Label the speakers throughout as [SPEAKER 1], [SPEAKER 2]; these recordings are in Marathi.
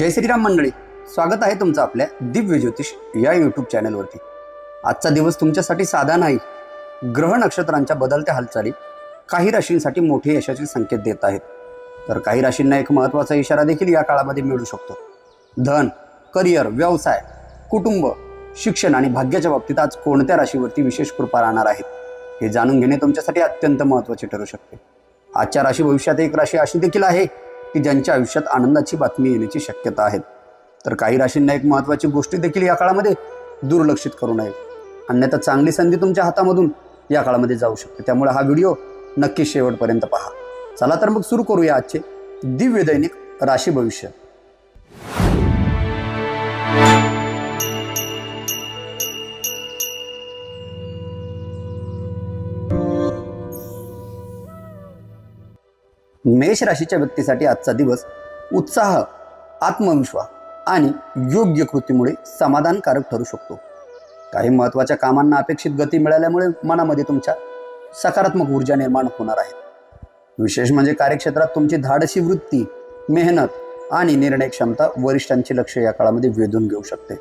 [SPEAKER 1] जय श्रीराम मंडळी, स्वागत आहे तुमचं आपल्या दिव्य ज्योतिष या यूट्यूब चॅनलवरती। आजचा दिवस तुमच्यासाठी साधा नाही। ग्रह नक्षत्रांच्या बदलत्या हालचाली काही राशींसाठी मोठे यशाचे संकेत देत आहेत, तर काही राशींना एक महत्त्वाचा इशारा देखील या काळामध्ये मिळू शकतो। धन, करिअर, व्यवसाय, कुटुंब, शिक्षण आणि भाग्याच्या बाबतीत आज कोणत्या राशीवरती विशेष कृपा राहणार आहे हे जाणून घेणे तुमच्यासाठी अत्यंत महत्त्वाचे ठरू शकते। आजच्या राशी भविष्यात एक राशी अशी देखील आहे की ज्यांच्या आयुष्यात आनंदाची बातमी येण्याची शक्यता आहे, तर काही राशींना एक महत्त्वाची गोष्ट देखील या काळामध्ये दुर्लक्षित करू नये, अन्यथा चांगली संधी तुमच्या हातामधून या काळामध्ये जाऊ शकते। त्यामुळे हा व्हिडिओ नक्की शेवटपर्यंत पहा। चला तर मग सुरू करूया आजचे दिव्य दैनिक राशी भविष्य। मेष राशीच्या व्यक्तीसाठी आजचा दिवस उत्साह, आत्मविश्वास आणि योग्य कृतीमुळे समाधानकारक ठरू शकतो। काही महत्त्वाच्या कामांना अपेक्षित गती मिळाल्यामुळे मनामध्ये तुमच्या सकारात्मक ऊर्जा निर्माण होणार आहे। विशेष म्हणजे कार्यक्षेत्रात तुमची धाडसी वृत्ती, मेहनत आणि निर्णय क्षमता वरिष्ठांचे लक्ष या काळामध्ये वेधून घेऊ शकते।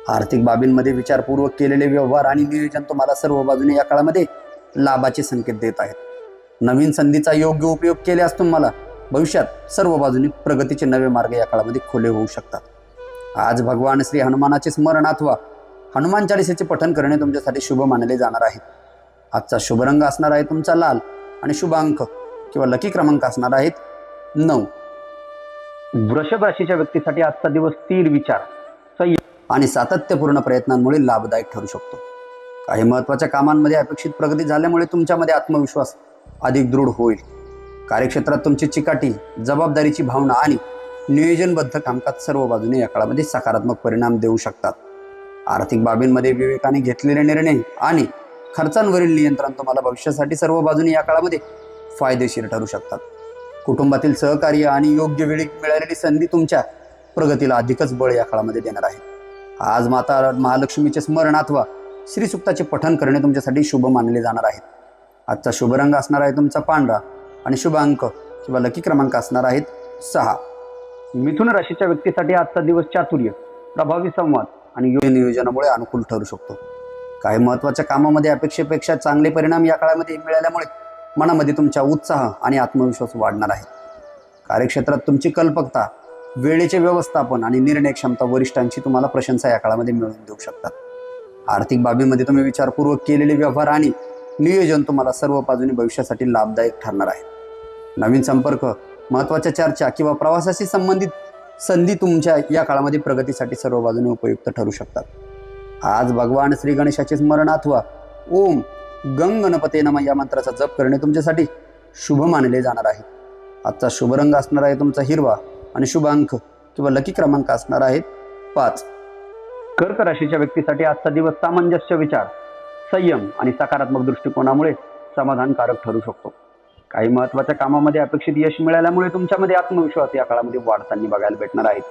[SPEAKER 1] आर्थिक बाबींमध्ये विचारपूर्वक केलेले व्यवहार आणि नियोजन तुम्हाला सर्व बाजूने या काळामध्ये लाभाचे संकेत देत आहेत। नवीन संधीचा योग्य उपयोग केल्यास तुम्हाला भविष्यात सर्व बाजूनी प्रगतीचे नवे मार्ग या काळामध्ये खुले होऊ शकतात। आज भगवान श्री हनुमानाचे स्मरण अथवा हनुमान चालीसेचे पठण करणे तुमच्यासाठी शुभ मानले जाणार आहे। आजचा शुभ रंग असणार आहे तुमचा लाल आणि शुभ अंक किंवा लकी क्रमांक असणार आहेत 9। वृषभ राशीच्या व्यक्तीसाठी आजचा दिवस स्थिर विचार, संयम आणि सातत्यपूर्ण प्रयत्नांमुळे लाभदायक ठरू शकतो। काही महत्त्वाच्या कामांमध्ये अपेक्षित प्रगती झाल्यामुळे तुमच्यामध्ये आत्मविश्वास अधिक दृढ होईल। कार्यक्षेत्रात तुमची चिकाटी, जबाबदारीची भावना आणि नियोजनबद्ध कामकाज सर्व बाजूने या काळामध्ये सकारात्मक परिणाम देऊ शकतात। आर्थिक बाबींमध्ये विवेकाने घेतलेले निर्णय आणि खर्चांवरील नियंत्रण तुम्हाला भविष्यासाठी सर्व बाजूने या काळामध्ये फायदेशीर ठरू शकतात। कुटुंबातील सहकार्य आणि योग्य वेळी मिळालेली संधी तुमच्या प्रगतीला अधिकच बळ या काळामध्ये देणार आहे। आज माता महालक्ष्मीचे स्मरण अथवा श्रीसुक्ताचे पठण करणे तुमच्यासाठी शुभ मानले जाणार आहे। आजचा शुभ रंग असणार आहे तुमचा पांढरा आणि शुभ अंक किंवा लकी क्रमांक असणार आहेत 6। मिथुन राशीच्या व्यक्तीसाठी आजचा दिवस चातुर्य, प्रभावी संवाद आणि योग्य नियोजनामुळे अनुकूल ठरू शकतो। काही महत्त्वाच्या कामामध्ये अपेक्षेपेक्षा चांगले परिणाम या काळामध्ये मिळाल्यामुळे मनामध्ये तुमचा उत्साह आणि आत्मविश्वास वाढणार आहे। कार्यक्षेत्रात तुमची कल्पकता, वेळेचे व्यवस्थापन आणि निर्णय क्षमता वरिष्ठांची तुम्हाला प्रशंसा या काळामध्ये मिळवून देऊ शकतात। आर्थिक बाबीमध्ये तुम्ही विचारपूर्वक केलेले व्यवहार आणि नियोजन तुम्हाला सर्व बाजूने भविष्यासाठी लाभदायक ठरणार आहे। नवीन संपर्क, महत्त्वाच्या चर्चा किंवा प्रवासाशी संबंधित संधी तुमच्या या काळामध्ये प्रगतीसाठी सर्व बाजूने उपयुक्त ठरू शकतात। आज भगवान श्री गणेशाचे स्मरण अथवा ओम गंग गणपते नमः या मंत्राचा जप करणे तुमच्यासाठी शुभ मानले जाणार आहे। आजचा शुभ रंग असणार आहे तुमचा हिरवा आणि शुभ अंक किंवा लकी क्रमांक असणार आहेत 5। कर्क राशीच्या व्यक्तीसाठी आजचा दिवस सामंजस्य विचार, संयम आणि सकारात्मक दृष्टिकोनामुळे समाधानकारक ठरू शकतो। काही महत्त्वाच्या कामामध्ये अपेक्षित यश मिळाल्यामुळे तुमच्यामध्ये आत्मविश्वास या काळामध्ये वाढताना बघायला भेटणार आहेत।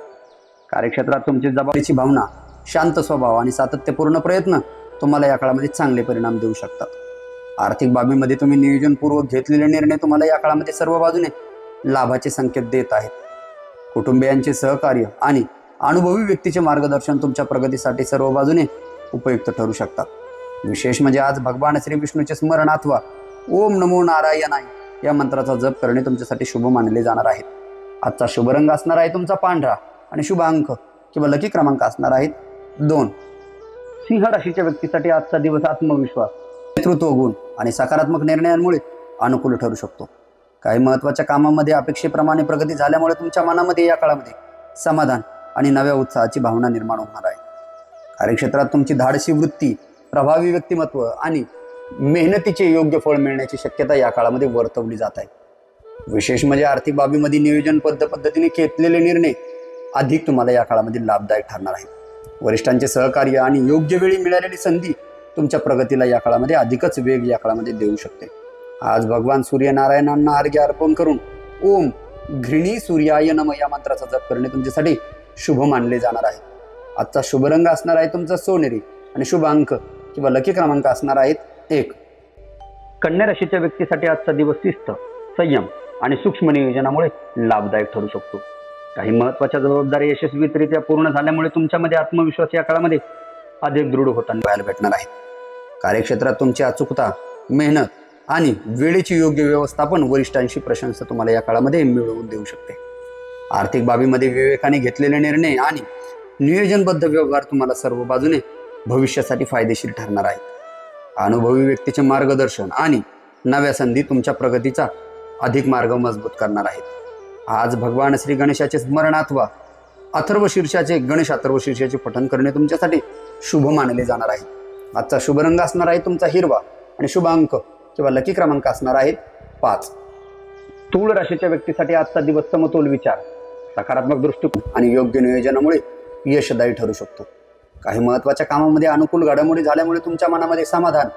[SPEAKER 1] कार्यक्षेत्रात तुमची जबाबदारीची भावना, शांत स्वभाव आणि सातत्यपूर्ण प्रयत्न तुम्हाला या काळामध्ये चांगले परिणाम देऊ शकतात। आर्थिक बाबीमध्ये तुम्ही नियोजनपूर्वक घेतलेले निर्णय तुम्हाला या काळामध्ये सर्व बाजूने लाभाचे संकेत देत आहेत। कुटुंबियांचे सहकार्य आणि अनुभवी व्यक्तीचे मार्गदर्शन तुमच्या प्रगतीसाठी सर्व बाजूने उपयुक्त ठरू शकतात। विशेष म्हणजे आज भगवान श्री विष्णूचे स्मरण अथवा ओम नमो नारायणाय या मंत्राचा जप करणे तुमच्यासाठी शुभ मानले जाणार आहे। आजचा शुभ रंग असणार आहे तुमचा पांढरा आणि शुभ अंक किंवा लकी क्रमांक असणार आहेत 2। सिंह राशीच्या व्यक्तीसाठी आजचा दिवस आत्मविश्वास, नेतृत्व गुण आणि सकारात्मक निर्णयांमुळे अनुकूल ठरू शकतो। काही महत्त्वाच्या कामामध्ये अपेक्षेप्रमाणे प्रगती झाल्यामुळे तुमच्या मनामध्ये या काळामध्ये समाधान आणि नव्या उत्साहाची भावना निर्माण होणार आहे। कार्यक्षेत्रात तुमची धाडसी वृत्ती, प्रभावी व्यक्तिमत्व आणि मेहनतीचे योग्य फळ मिळण्याची शक्यता या काळामध्ये वर्तवली जात आहे। विशेष म्हणजे आर्थिक बाबीमध्ये नियोजनबद्ध पद्धतीने घेतलेले निर्णय अधिक तुम्हाला या काळामध्ये लाभदायक ठरणार आहेत। वरिष्ठांचे सहकार्य आणि योग्य वेळी मिळालेली संधी तुमच्या प्रगतीला या काळामध्ये अधिकच वेग या काळामध्ये देऊ शकते। आज भगवान सूर्यनारायणांना अर्घ्य अर्पण करून ओम घृणी सूर्याय नमः या मंत्राचा जप करणे तुमच्यासाठी शुभ मानले जाणार आहे। आजचा शुभ रंग असणार आहे तुमचा सोनेरी आणि शुभ अंक किंवा लकी क्रमांक असणार आहेत 1। कन्या राशीच्या व्यक्तीसाठी आजचा दिवस शिस्त, संयम आणि सूक्ष्म नियोजनामुळे लाभदायक ठरू शकतो। काही महत्त्वाच्या जबाबदारी यशस्वीरित्या पूर्ण झाल्यामुळे तुमच्यामध्ये आत्मविश्वास या काळामध्ये अधिक दृढ होताना पाहायला भेटणार आहे. कार्यक्षेत्रात तुमची अचूकता, मेहनत आणि वेळेची योग्य व्यवस्थापन वरिष्ठांची प्रशंसा तुम्हाला या काळामध्ये मिळवून देऊ शकते. आर्थिक बाबीमध्ये विवेकाने घेतलेले निर्णय आणि नियोजनबद्ध व्यवहार तुम्हाला सर्व बाजूने भविष्यासाठी फायदेशीर ठरणार आहेत. अनुभवी व्यक्तीचे मार्गदर्शन आणि नव्या संधी तुमच्या प्रगतीचा अधिक मार्ग मजबूत करणार आहेत. आज भगवान श्री गणेशाचे स्मरण अथवा गणेश अथर्व शीर्षाचे पठण करणे तुमच्यासाठी शुभ मानले जाणार आहे. आजचा शुभ रंग असणार आहे तुमचा हिरवा आणि शुभ अंक किंवा लकी क्रमांक असणार आहेत 5. तूळ राशीच्या व्यक्तीसाठी आजचा दिवस समतोल विचार, सकारात्मक दृष्टिकोन आणि योग्य नियोजनामुळे यशदायी ठरू शकतो. काही महत्त्वाच्या कामामध्ये अनुकूल घडामोडी झाल्यामुळे तुमच्या मनामध्ये समाधान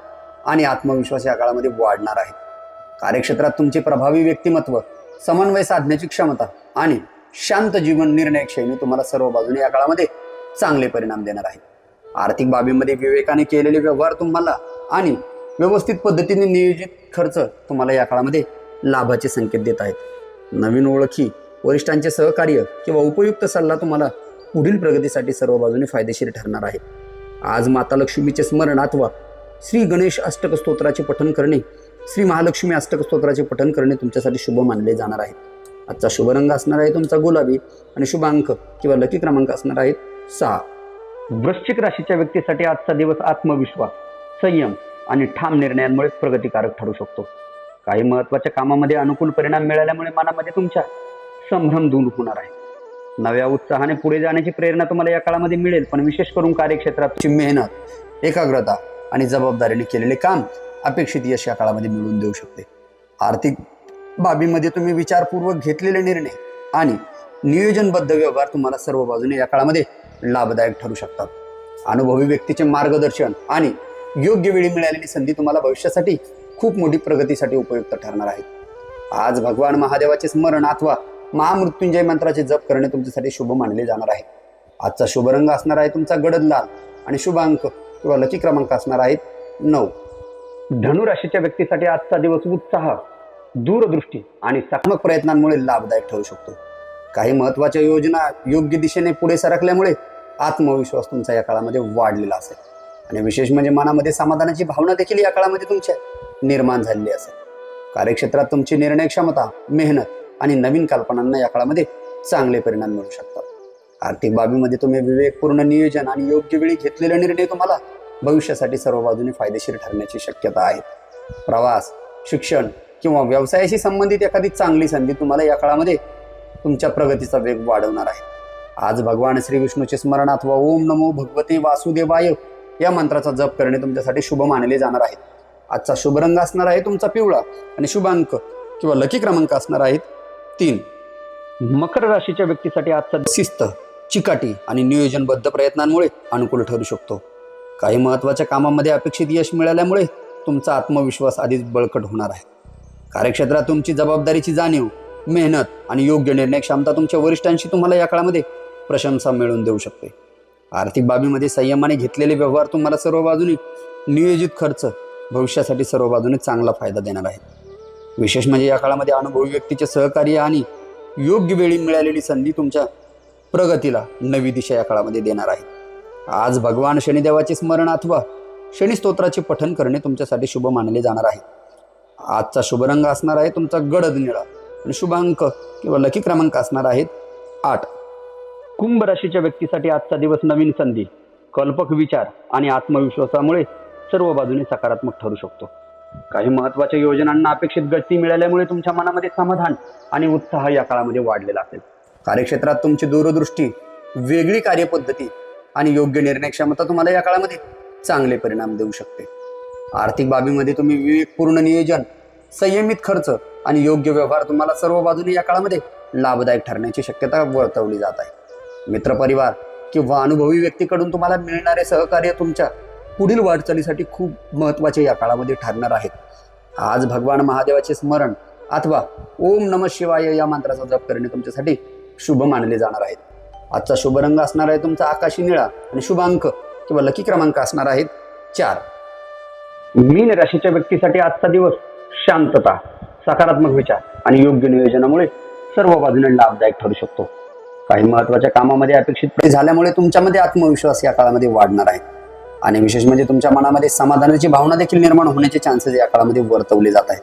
[SPEAKER 1] आणि आत्मविश्वास या काळामध्ये वाढणार आहे. कार्यक्षेत्रात तुमचे प्रभावी व्यक्तिमत्व, समन्वय साधण्याची क्षमता आणि शांत जीवन निर्णायक शैली तुम्हाला सर्व बाजूने या काळामध्ये चांगले परिणाम देणार आहे. आर्थिक बाबीमध्ये विवेकाने केलेले व्यवहार तुम्हाला आणि व्यवस्थित पद्धतीने नियोजित खर्च तुम्हाला या काळामध्ये लाभाचे संकेत देत आहेत. नवीन ओळखी, वरिष्ठांचे सहकार्य किंवा उपयुक्त सल्ला तुम्हाला पुढील प्रगतीसाठी सर्व बाजूने फायदेशीर ठरणार आहे. आज माता लक्ष्मीचे स्मरण अथवा श्री गणेश अष्टक स्तोत्राचे पठण करणे, श्री महालक्ष्मी अष्टक स्तोत्राचे पठण करणे तुमच्यासाठी शुभ मानले जाणार आहे. आजचा शुभ रंग असणार आहे तुमचा गुलाबी आणि शुभ अंक किंवा लकी क्रमांक असणार आहेत 6. वृश्चिक राशीच्या व्यक्तीसाठी आजचा दिवस आत्मविश्वास, संयम आणि ठाम निर्णयांमुळे प्रगतिकारक ठरू शकतो. काही महत्त्वाच्या कामामध्ये अनुकूल परिणाम मिळाल्यामुळे मनामध्ये तुमच्या संभ्रम दूर होणार आहे. नव्या उत्साहाने पुढे जाण्याची प्रेरणा तुम्हाला या काळामध्ये मिळेल, पण विशेष करून कार्यक्षेत्रात मेहनत, एकाग्रता आणि जबाबदारीने केलेले काम अपेक्षित यश या काळामध्ये मिळवून देऊ शकते. आर्थिक बाबीमध्ये तुम्ही विचारपूर्वक घेतलेले निर्णय आणि नियोजनबद्ध व्यवहार तुम्हाला सर्व बाजूने या काळामध्ये लाभदायक ठरू शकतात. अनुभवी व्यक्तीचे मार्गदर्शन आणि योग्य वेळी मिळालेली संधी तुम्हाला भविष्यासाठी खूप मोठी प्रगतीसाठी उपयुक्त ठरणार आहे. आज भगवान महादेवाचे स्मरण अथवा महामृत्युंजय मंत्राचे जप करणे तुमच्यासाठी शुभ मानले जाणार आहे. आजचा शुभ रंग असणार आहे तुमचा गडद लाल आणि शुभ अंक किंवा लकी क्रमांक असणार आहेत 9. धनु राशीच्या व्यक्तीसाठी आजचा दिवस उत्साह, दूरदृष्टी आणि सकारात्मक प्रयत्नांमुळे लाभदायक ठरू शकतो. काही महत्त्वाच्या योजना योग्य दिशेने पुढे सरकल्यामुळे आत्मविश्वास तुमचा या काळामध्ये वाढलेला असेल आणि विशेष म्हणजे मनामध्ये समाधानाची भावना देखील या काळामध्ये तुमच्या निर्माण झालेली असेल. कार्यक्षेत्रात तुमची निर्णय क्षमता, मेहनत आणि नवीन कल्पनांना या काळामध्ये चांगले परिणाम मिळू शकतात. आर्थिक बाबीमध्ये तुम्ही विवेकपूर्ण नियोजन आणि योग्य वेळी घेतलेले निर्णय तुम्हाला भविष्यासाठी सर्व बाजूने फायदेशीर ठरण्याची शक्यता आहे. प्रवास, शिक्षण किंवा व्यवसायाशी संबंधित एखादी चांगली संधी तुम्हाला या काळामध्ये तुमच्या प्रगतीचा वेग वाढवणार आहे. आज भगवान श्री विष्णूचे स्मरण अथवा ओम नमो भगवते वासुदेवाय या मंत्राचा जप करणे तुमच्यासाठी शुभ मानले जाणार आहे. आजचा शुभ रंग असणार आहे तुमचा पिवळा आणि शुभ अंक किंवा लकी क्रमांक असणार आहेत 3. मकर राशीच्या व्यक्तीसाठी आजचा शिस्त, चिकाटी आणि नियोजनबद्ध प्रयत्नांमुळे अनुकूल ठरू शकतो. काही महत्त्वाच्या कामामध्ये अपेक्षित यश मिळाल्यामुळे तुमचा आत्मविश्वास आधीच बळकट होणार आहे. कार्यक्षेत्रात तुमची जबाबदारीची जाणीव, मेहनत आणि योग्य निर्णय क्षमता तुमच्या वरिष्ठांशी तुम्हाला या काळामध्ये प्रशंसा मिळवून देऊ शकते. आर्थिक बाबीमध्ये संयमाने घेतलेले व्यवहार तुम्हाला सर्व बाजूने नियोजित खर्च भविष्यासाठी सर्व बाजूने चांगला फायदा देणार आहे. विशेष म्हणजे या काळामध्ये अनुभवी व्यक्तीचे सहकार्य आणि योग्य वेळी मिळालेली संधी तुमच्या प्रगतीला नवी दिशा या काळामध्ये देणार आहे. आज भगवान शनिदेवाचे स्मरण अथवा शनी स्तोत्राचे पठण करणे तुमच्यासाठी शुभ मानले जाणार आहे. आजचा शुभ रंग असणार आहे तुमचा गडद निळा आणि शुभ अंक किंवा लकी क्रमांक असणार आहेत 8. कुंभ राशीच्या व्यक्तीसाठी आजचा दिवस नवीन संधी, कल्पक विचार आणि आत्मविश्वासामुळे सर्व बाजूने सकारात्मक ठरू शकतो. काही महत्त्वाच्या योजनांना अपेक्षित गती मिळाल्यामुळे तुमच्या मनामध्ये समाधान आणि उत्साह या काळामध्ये वाढलेला असेल. कार्यक्षेत्रात तुमची दूरदृष्टी, वेगळी कार्यपद्धती आणि योग्य निर्णय क्षमता तुम्हाला या काळामध्ये चांगले परिणाम देऊ शकते. आर्थिक बाबीमध्ये तुम्ही विवेकपूर्ण नियोजन, संयमित खर्च आणि योग्य व्यवहार तुम्हाला सर्व बाजूने या काळामध्ये लाभदायक ठरण्याची शक्यता वर्तवली जात आहे. मित्रपरिवार किंवा अनुभवी व्यक्तीकडून तुम्हाला मिळणारे सहकार्य तुमच्या पुढील वाटचालीसाठी खूप महत्त्वाचे या काळामध्ये ठरणार आहेत. आज भगवान महादेवाचे स्मरण अथवा ओम नमः शिवाय या मंत्राचा जप करणे तुमच्यासाठी शुभ मानले जाणार आहेत. आजचा शुभ रंग असणार आहे तुमचा आकाशी निळा आणि शुभ अंक किंवा लकी क्रमांक असणार आहेत 4. मीन राशीच्या व्यक्तीसाठी आजचा दिवस शांतता, सकारात्मक विचार आणि योग्य नियोजनामुळे सर्व बाजूने लाभदायक ठरू शकतो. काही महत्वाच्या कामामध्ये अपेक्षित प्रगती झाल्यामुळे तुमच्यामध्ये आत्मविश्वास या काळामध्ये वाढणार आहे आणि विशेष म्हणजे तुमच्या मनामध्ये समाधानाची भावना देखील निर्माण होण्याचे चान्सेस या काळामध्ये वर्तवले जात आहेत.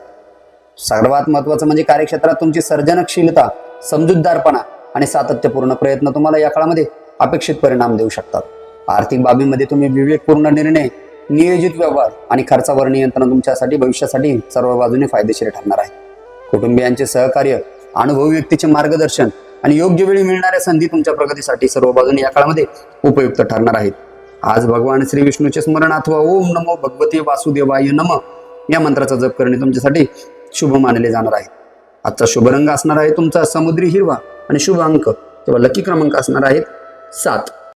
[SPEAKER 1] सर्वात महत्वाचं म्हणजे कार्यक्षेत्रात तुमची सर्जनशीलता, समजूतदारपणा आणि सातत्यपूर्ण प्रयत्न तुम्हाला या काळामध्ये अपेक्षित परिणाम देऊ शकतात. आर्थिक बाबींमध्ये तुम्ही विवेकपूर्ण निर्णय, नियोजित व्यवहार आणि खर्चावर नियंत्रण तुमच्यासाठी भविष्यासाठी सर्व बाजूने फायदेशीर ठरणार आहे. कुटुंबियांचे सहकार्य, अनुभवी व्यक्तीचे मार्गदर्शन आणि योग्य वेळी मिळणाऱ्या संधी तुमच्या प्रगतीसाठी सर्व बाजूने या काळामध्ये उपयुक्त ठरणार आहेत. आज भगवान श्री विष्णूचे स्मरण अथवा ओम नमो भगवते वासुदेवाय नमः या मंत्राचा जप करणे तुमच्यासाठी शुभ मानले जाणार आहे. आजचा शुभ रंग असणार आहे तुमचा समुद्री हिरवा आणि शुभ अंक किंवा लकी क्रमांक असणार आहेत 7.